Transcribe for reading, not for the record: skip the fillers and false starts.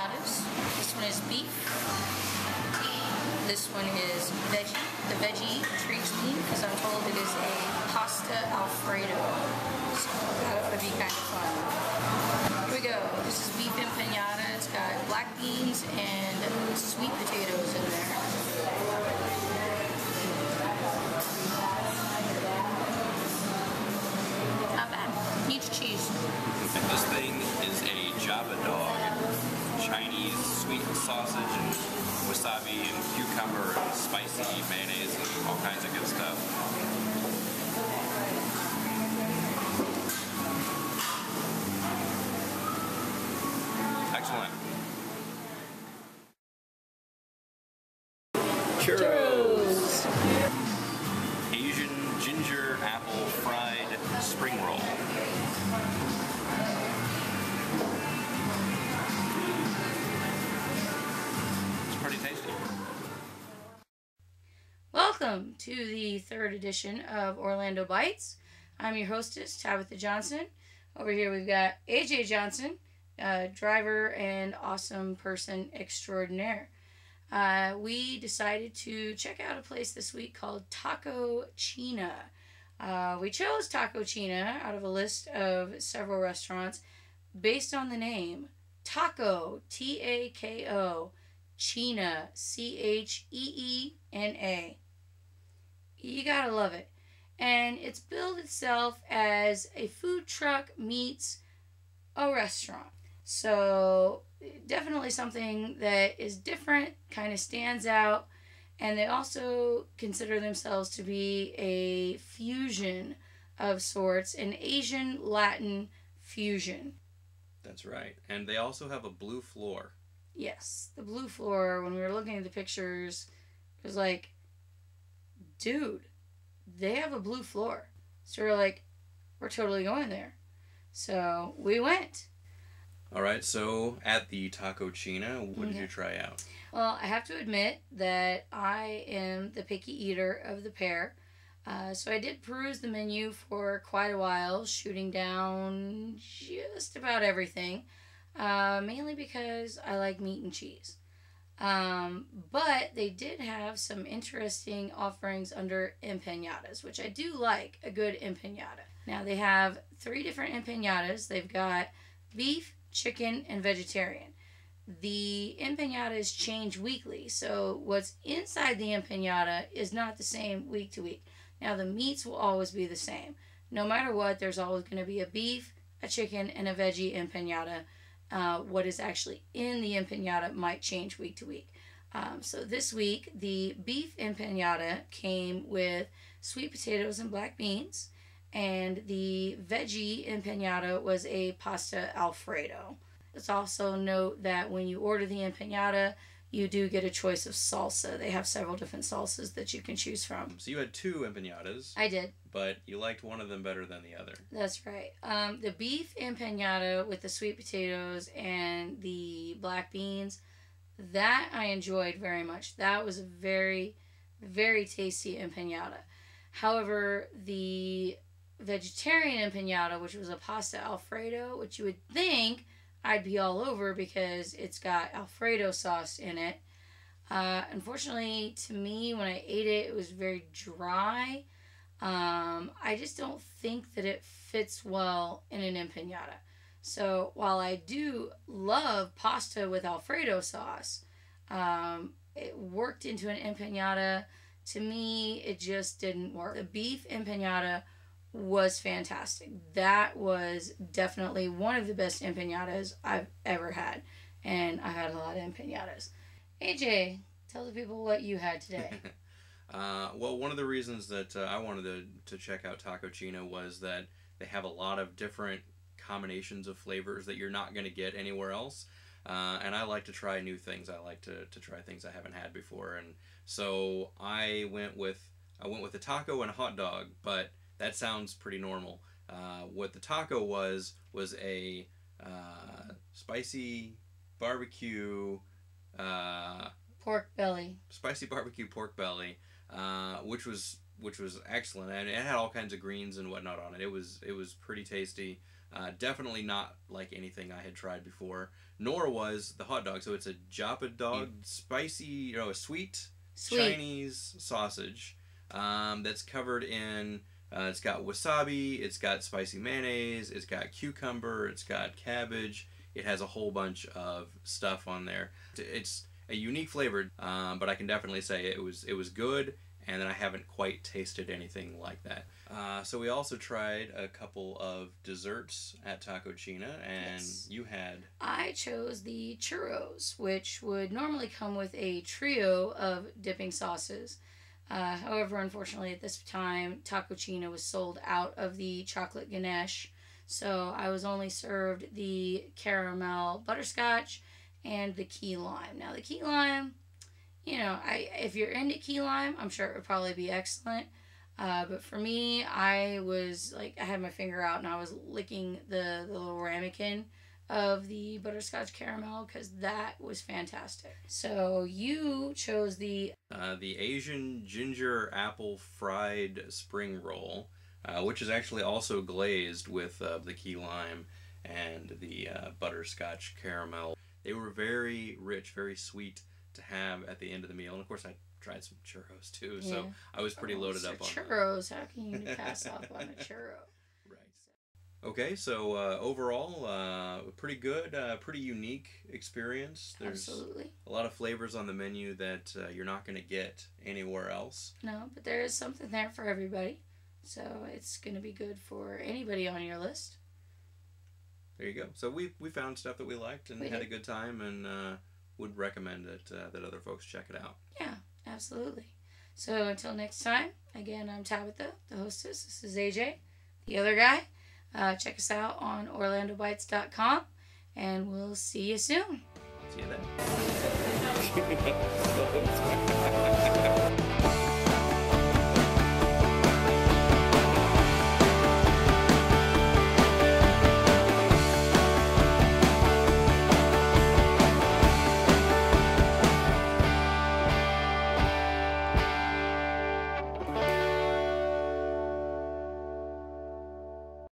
empanadas. This one is beef. This one is veggie. The veggie intrigues me because I'm told it is a pasta alfredo. So that ought to be kind of fun. Here we go. This is beef empanada. It's got black beans and sweet potatoes in there. Not bad. Needs cheese. This thing is a Java dog. Chinese sweet sausage and wasabi and cucumber and spicy mayonnaise and all kinds of good stuff. Excellent. Churros. Asian ginger apple fried spring roll. Welcome to the third edition of Orlando Bites. I'm your hostess, Tabitha Johnson. Over here we've got AJ Johnson, driver and awesome person extraordinaire. We decided to check out a place this week called Tako Cheena. We chose Tako Cheena out of a list of several restaurants based on the name Tako, T-A-K-O, Cheena, C-H-E-E-N-A. You gotta love it. And it's billed itself as a food truck meets a restaurant. So definitely something that is different, kind of stands out, and they also consider themselves to be a fusion of sorts, an Asian Latin fusion. That's right. And they also have a blue floor. Yes, the blue floor, when we were looking at the pictures, it was like, dude, they have a blue floor. So we're like, we're totally going there. So we went. All right, so at the Tako Cheena, what did you try out? Well, I have to admit that I am the picky eater of the pair. So I did peruse the menu for quite a while, shooting down just about everything. Mainly because I like meat and cheese. But they did have some interesting offerings under empanadas, which I do like a good empanada. Now they have 3 different empanadas. They've got beef, chicken, and vegetarian. The empanadas change weekly, so what's inside the empanada is not the same week to week. Now the meats will always be the same. No matter what, there's always going to be a beef, a chicken, and a veggie empanada. What is actually in the empanada might change week to week. So this week, the beef empanada came with sweet potatoes and black beans, and the veggie empanada was a pasta alfredo. Let's also note that when you order the empanada, you do get a choice of salsa. They have several different salsas that you can choose from. So you had 2 empanadas. I did. But you liked one of them better than the other. That's right. The beef empanada with the sweet potatoes and the black beans, that I enjoyed very much. That was a very, very tasty empanada. However, the vegetarian empanada, which was a pasta alfredo, which you would think I'd be all over because it's got Alfredo sauce in it. Unfortunately, to me, when I ate it, it was very dry. I just don't think that it fits well in an empanada. So while I do love pasta with Alfredo sauce, it worked into an empanada. To me, it just didn't work. The beef empanada was fantastic. That was definitely one of the best empanadas I've ever had. And I had a lot of empanadas. AJ, tell the people what you had today. Well, one of the reasons that I wanted to check out Tako Cheena was that they have a lot of different combinations of flavors that you're not going to get anywhere else. And I like to try new things. I like to try things I haven't had before. And so I went with a taco and a hot dog, but that sounds pretty normal. What the taco was a spicy barbecue pork belly. Spicy barbecue pork belly, which was excellent, and it had all kinds of greens and whatnot on it. It was pretty tasty. Definitely not like anything I had tried before, nor was the hot dog. So it's a Japa dog, spicy, a sweet Chinese sausage that's covered in. It's got wasabi, it's got spicy mayonnaise, it's got cucumber, it's got cabbage. It has a whole bunch of stuff on there. It's a unique flavor, but I can definitely say it was good, and then I haven't quite tasted anything like that. So we also tried a couple of desserts at Tako Cheena, and Yes. you had... I chose the churros, which would normally come with a trio of dipping sauces. However, unfortunately, at this time, Tako Cheena was sold out of the chocolate ganache, so I was only served the caramel butterscotch and the key lime. Now, the key lime, if you're into key lime, I'm sure it would probably be excellent. But for me, I was like, I had my finger out and I was licking the little ramekin of the butterscotch caramel because that was fantastic. So you chose the Asian ginger apple fried spring roll, which is actually also glazed with the key lime and the butterscotch caramel. They were very rich, very sweet to have at the end of the meal. And of course, I tried some churros too, so I was pretty loaded up on churros. How can you pass up on a churro? Right. Okay, so overall, pretty good, pretty unique experience. There's Absolutely. a lot of flavors on the menu that you're not going to get anywhere else. No, but there is something there for everybody. So it's going to be good for anybody on your list. There you go. So we found stuff that we liked and had a good time, and would recommend that other folks check it out. Yeah, absolutely. So until next time, again, I'm Tabitha, the hostess. This is AJ, the other guy. Check us out on orlandobites.com, and we'll see you soon. See you then.